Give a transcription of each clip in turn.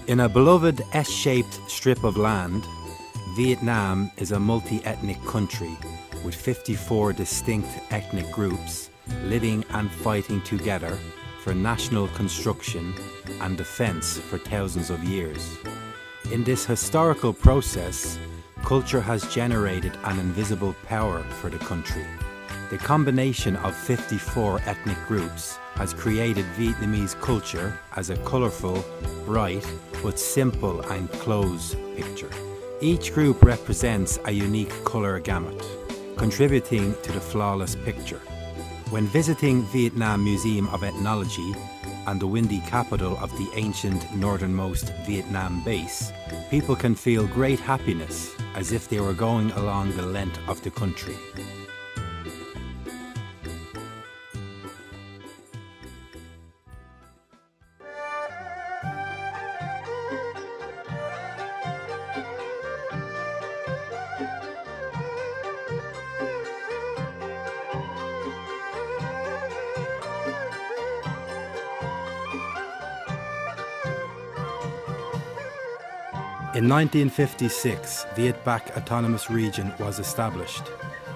In a beloved S-shaped strip of land, Vietnam is a multi-ethnic country with 54 distinct ethnic groups living and fighting together for national construction and defense for thousands of years. In this historical process, culture has generated an invisible power for the country. The combination of 54 ethnic groups has created Vietnamese culture as a colourful, bright, but simple and close picture. Each group represents a unique colour gamut, contributing to the flawless picture. When visiting Vietnam Museum of Ethnology and the windy capital of the ancient northernmost Vietnam base, people can feel great happiness as if they were going along the length of the country. In 1956, Viet Bac Autonomous Region was established,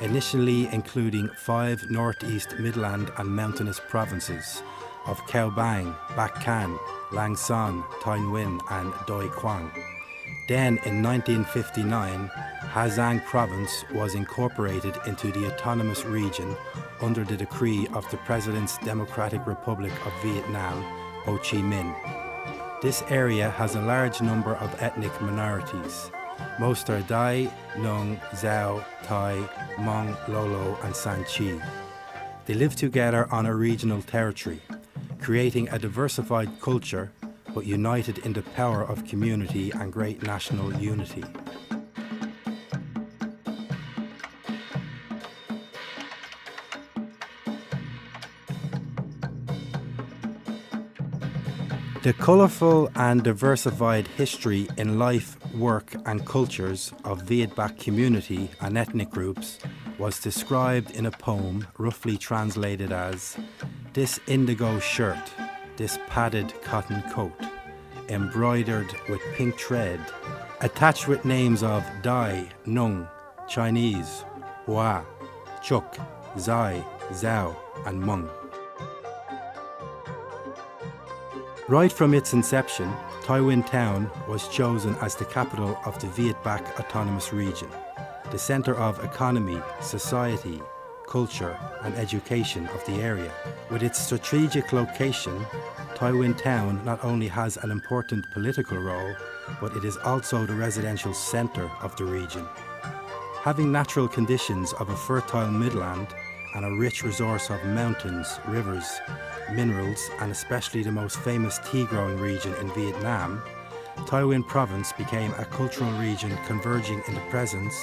initially including 5 northeast midland and mountainous provinces of Cao Bang, Bac Can, Lang Son, Thanh Nguyen and Doi Quang. Then in 1959, Ha Giang Province was incorporated into the autonomous region under the decree of the President's Democratic Republic of Vietnam, Ho Chi Minh. This area has a large number of ethnic minorities. Most are Dai, Nung, Zhao, Thai, Hmong, Lolo and San Chi. They live together on a regional territory, creating a diversified culture, but united in the power of community and great national unity. The colourful and diversified history in life, work and cultures of Viet Bac community and ethnic groups was described in a poem roughly translated as, "This indigo shirt, this padded cotton coat, embroidered with pink thread, attached with names of Dai, Nung, Chinese, Hoa, Chuk, Zai, Zhao and Hmong." Right from its inception, Thanh Nguyen Town was chosen as the capital of the Viet Bac Autonomous Region, the centre of economy, society, culture and education of the area. With its strategic location, Thanh Nguyen Town not only has an important political role, but it is also the residential centre of the region. Having natural conditions of a fertile midland and a rich resource of mountains, rivers, minerals and especially the most famous tea-growing region in Vietnam, Thanh Nguyen Province became a cultural region converging in the presence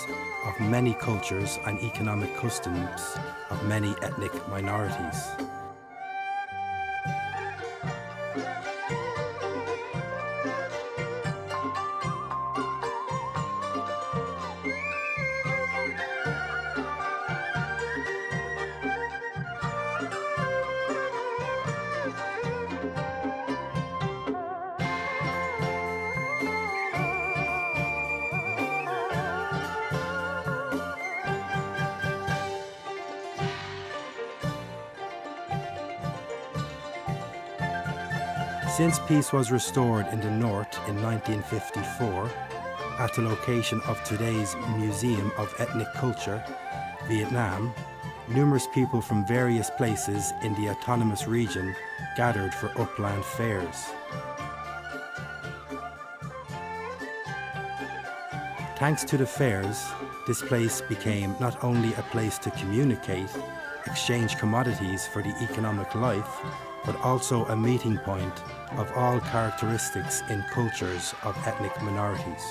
of many cultures and economic customs of many ethnic minorities. Since peace was restored in the north in 1954, at the location of today's Museum of Ethnic Culture, Vietnam, numerous people from various places in the autonomous region gathered for upland fairs. Thanks to the fairs, this place became not only a place to communicate, exchange commodities for the economic life, but also a meeting point of all characteristics in cultures of ethnic minorities.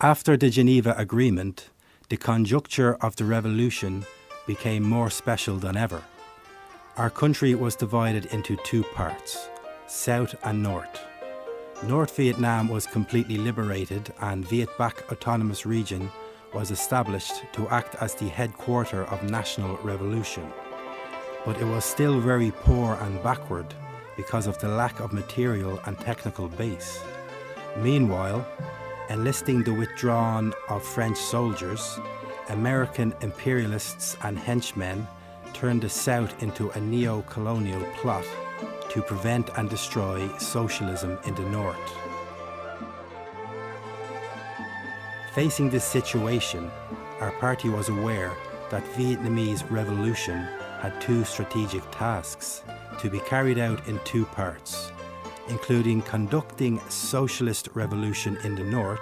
After the Geneva Agreement, the conjuncture of the revolution became more special than ever. Our country was divided into 2 parts, South and North. North Vietnam was completely liberated and Viet Bac Autonomous Region was established to act as the headquarter of national revolution, but it was still very poor and backward because of the lack of material and technical base. Meanwhile, enlisting the withdrawn of French soldiers, American imperialists and henchmen turned the South into a neo-colonial plot to prevent and destroy socialism in the North. Facing this situation, our party was aware that Vietnamese revolution had two strategic tasks to be carried out in two parts, including conducting socialist revolution in the North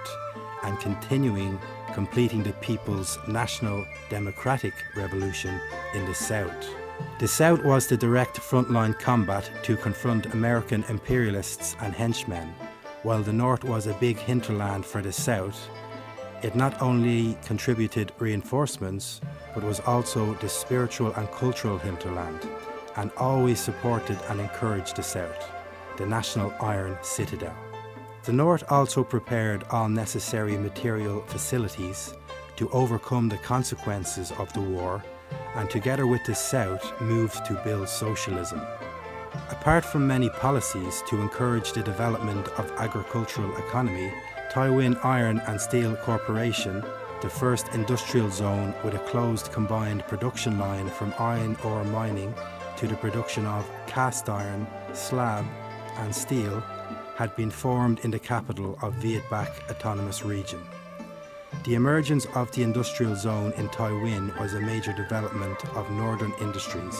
and completing the People's National Democratic Revolution in the South. The South was the direct frontline combat to confront American imperialists and henchmen, while the North was a big hinterland for the South. It not only contributed reinforcements, but was also the spiritual and cultural hinterland, and always supported and encouraged the South, the national iron citadel. The North also prepared all necessary material facilities to overcome the consequences of the war, and together with the South moved to build socialism. Apart from many policies to encourage the development of agricultural economy, Taiwan Iron and Steel Corporation, the first industrial zone with a closed combined production line from iron ore mining to the production of cast iron, slab and steel, had been formed in the capital of Viet Bac Autonomous Region. The emergence of the industrial zone in Taiwan was a major development of northern industries,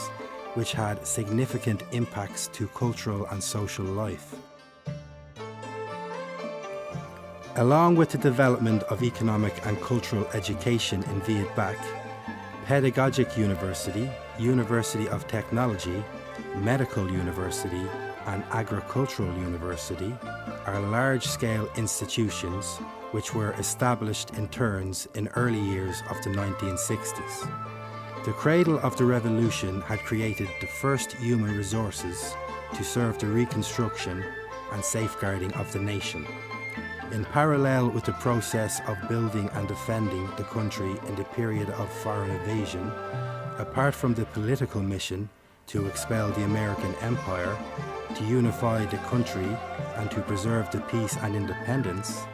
which had significant impacts to cultural and social life. Along with the development of economic and cultural education in Viet Bac, Pedagogic University, University of Technology, Medical University, and Agricultural University are large-scale institutions which were established in turns in early years of the 1960s. The cradle of the revolution had created the first human resources to serve the reconstruction and safeguarding of the nation. In parallel with the process of building and defending the country in the period of foreign invasion, apart from the political mission to expel the American Empire, to unify the country and to preserve the peace and independence,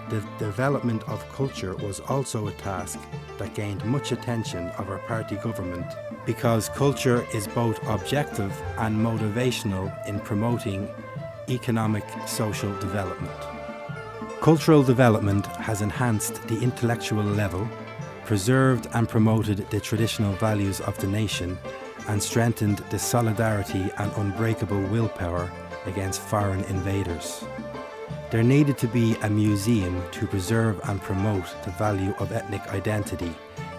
the development of culture was also a task that gained much attention of our party government, because culture is both objective and motivational in promoting economic social development. Cultural development has enhanced the intellectual level, preserved and promoted the traditional values of the nation, and strengthened the solidarity and unbreakable willpower against foreign invaders. There needed to be a museum to preserve and promote the value of ethnic identity,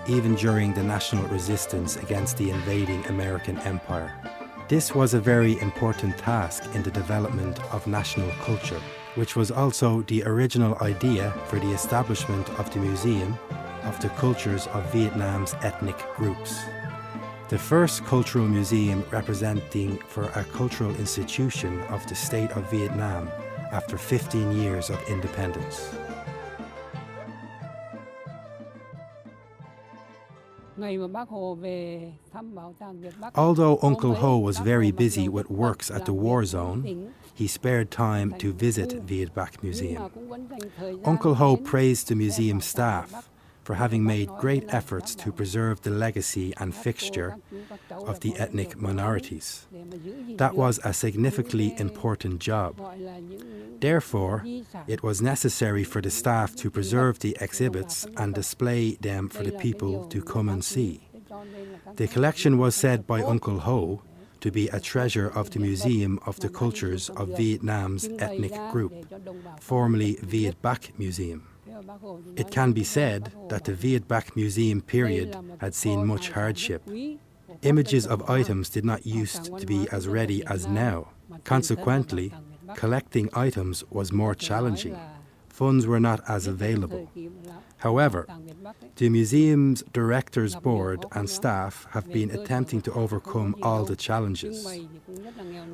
even during the national resistance against the invading American Empire. This was a very important task in the development of national culture, which was also the original idea for the establishment of the Museum of the Cultures of Vietnam's ethnic groups. The first cultural museum representing for a cultural institution of the state of Vietnam after 15 years of independence. Although Uncle Ho was very busy with works at the war zone, he spared time to visit Viet Bac Museum. Uncle Ho praised the museum staff for having made great efforts to preserve the legacy and fixture of the ethnic minorities. That was a significantly important job. Therefore, it was necessary for the staff to preserve the exhibits and display them for the people to come and see. The collection was said by Uncle Ho to be a treasure of the Museum of the Cultures of Vietnam's ethnic group, formerly Viet Bac Museum. It can be said that the Viet Bac Museum period had seen much hardship. Images of items did not used to be as ready as now. Consequently, collecting items was more challenging. Funds were not as available. However, the museum's directors board and staff have been attempting to overcome all the challenges.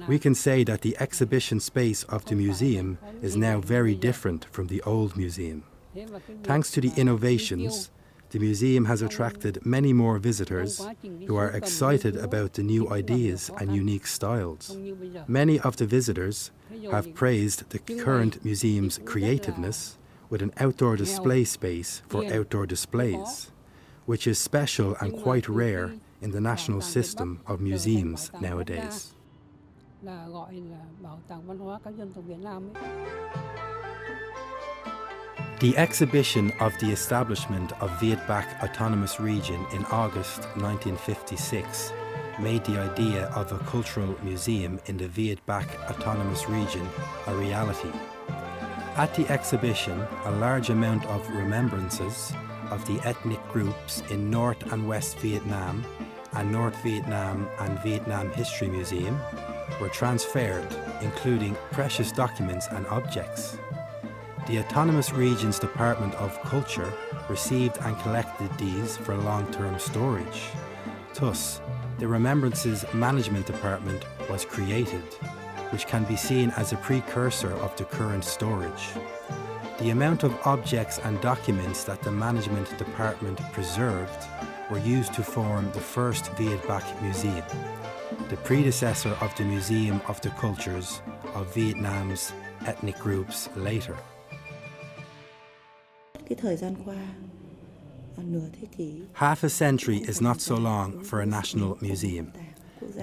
We can say that the exhibition space of the museum is now very different from the old museum. Thanks to the innovations, The museum has attracted many more visitors who are excited about the new ideas and unique styles. Many of the visitors have praised the current museum's creativeness with an outdoor display space for outdoor displays, which is special and quite rare in the national system of museums nowadays. The exhibition of the establishment of Vietbac Autonomous Region in August 1956 made the idea of a cultural museum in the Vietbac Autonomous Region a reality. At the exhibition, a large amount of remembrances of the ethnic groups in North and West Vietnam and North Vietnam and Vietnam History Museum were transferred, including precious documents and objects. The Autonomous Region's Department of Culture received and collected these for long-term storage. Thus, the Remembrances Management Department was created, which can be seen as a precursor of the current storage. The amount of objects and documents that the Management Department preserved were used to form the first Vietbac Museum, the predecessor of the Museum of the Cultures of Vietnam's ethnic groups later. Half a century is not so long for a national museum.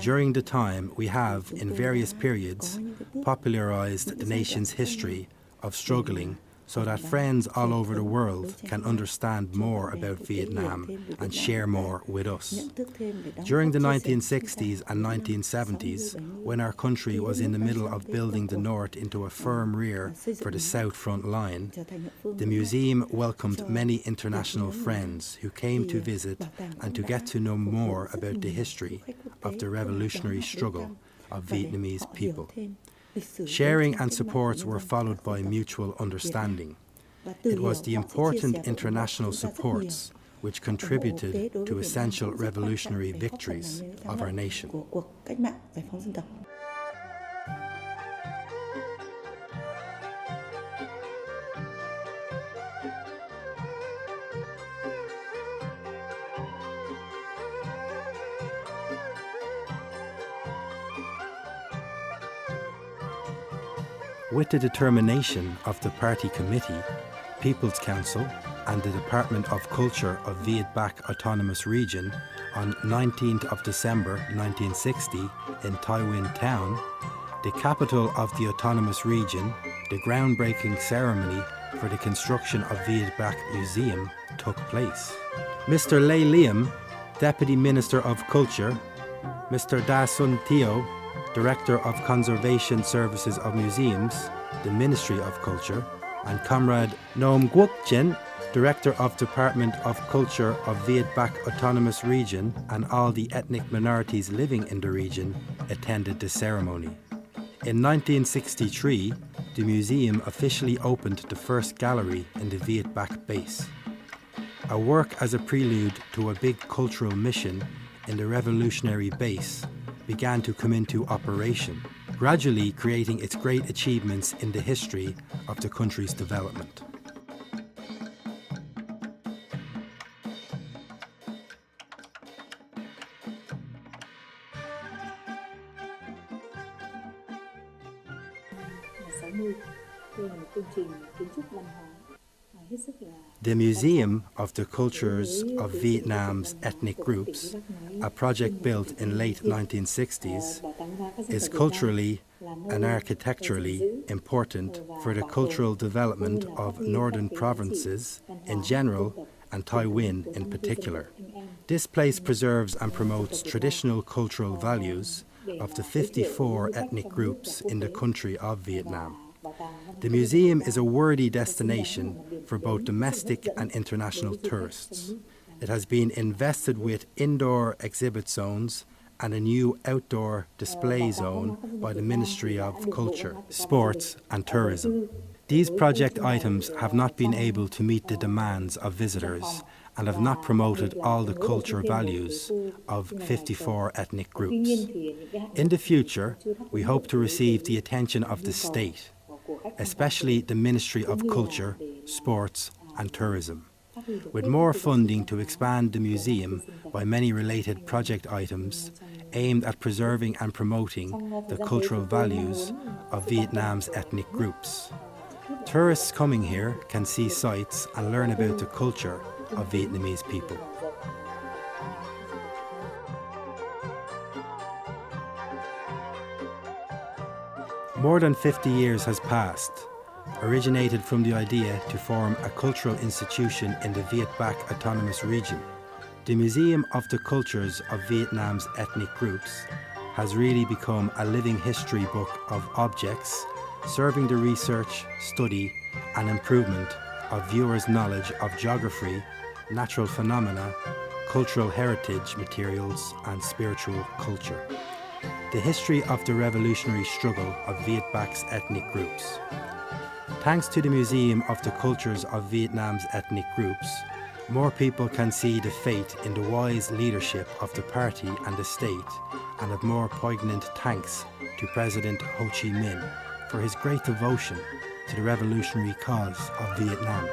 During the time, we have, in various periods, popularized the nation's history of struggling so that friends all over the world can understand more about Vietnam and share more with us. During the 1960s and 1970s, when our country was in the middle of building the North into a firm rear for the South front line, the museum welcomed many international friends who came to visit and to get to know more about the history of the revolutionary struggle of Vietnamese people. Sharing and supports were followed by mutual understanding. It was the important international supports which contributed to essential revolutionary victories of our nation. With the determination of the party committee, People's Council and the Department of Culture of Vietbac Autonomous Region on 19th of December 1960 in Tai Nguyen Town, the capital of the Autonomous Region, the groundbreaking ceremony for the construction of Vietbac Museum took place. Mr. Lê Liam, Deputy Minister of Culture, Mr. Da Sun Thiệu, Director of Conservation Services of Museums, the Ministry of Culture, and Comrade Nom Quoc Chen, Director of Department of Culture of Vietbac Autonomous Region, and all the ethnic minorities living in the region attended the ceremony. In 1963, the museum officially opened the first gallery in the Vietbac base, a work as a prelude to a big cultural mission in the revolutionary base began to come into operation, gradually creating its great achievements in the history of the country's development. The Museum of the Cultures of Vietnam's Ethnic Groups, a project built in late 1960s, is culturally and architecturally important for the cultural development of northern provinces in general and Tai Nguyen in particular. This place preserves and promotes traditional cultural values of the 54 ethnic groups in the country of Vietnam. The museum is a worthy destination for both domestic and international tourists. It has been invested with indoor exhibit zones and a new outdoor display zone by the Ministry of Culture, Sports and Tourism. These project items have not been able to meet the demands of visitors and have not promoted all the culture values of 54 ethnic groups. In the future, we hope to receive the attention of the state, especially the Ministry of Culture, Sports and Tourism. with more funding to expand the museum by many related project items aimed at preserving and promoting the cultural values of Vietnam's ethnic groups. Tourists coming here can see sights and learn about the culture of Vietnamese people. More than 50 years has passed, originated from the idea to form a cultural institution in the Viet Bac Autonomous Region. The Museum of the Cultures of Vietnam's ethnic groups has really become a living history book of objects, serving the research, study and improvement of viewers' knowledge of geography, natural phenomena, cultural heritage materials and spiritual culture. The history of the revolutionary struggle of Viet Bac's ethnic groups. Thanks to the Museum of the Cultures of Vietnam's ethnic groups, more people can see the faith in the wise leadership of the party and the state, and have more poignant thanks to President Ho Chi Minh for his great devotion to the revolutionary cause of Vietnam.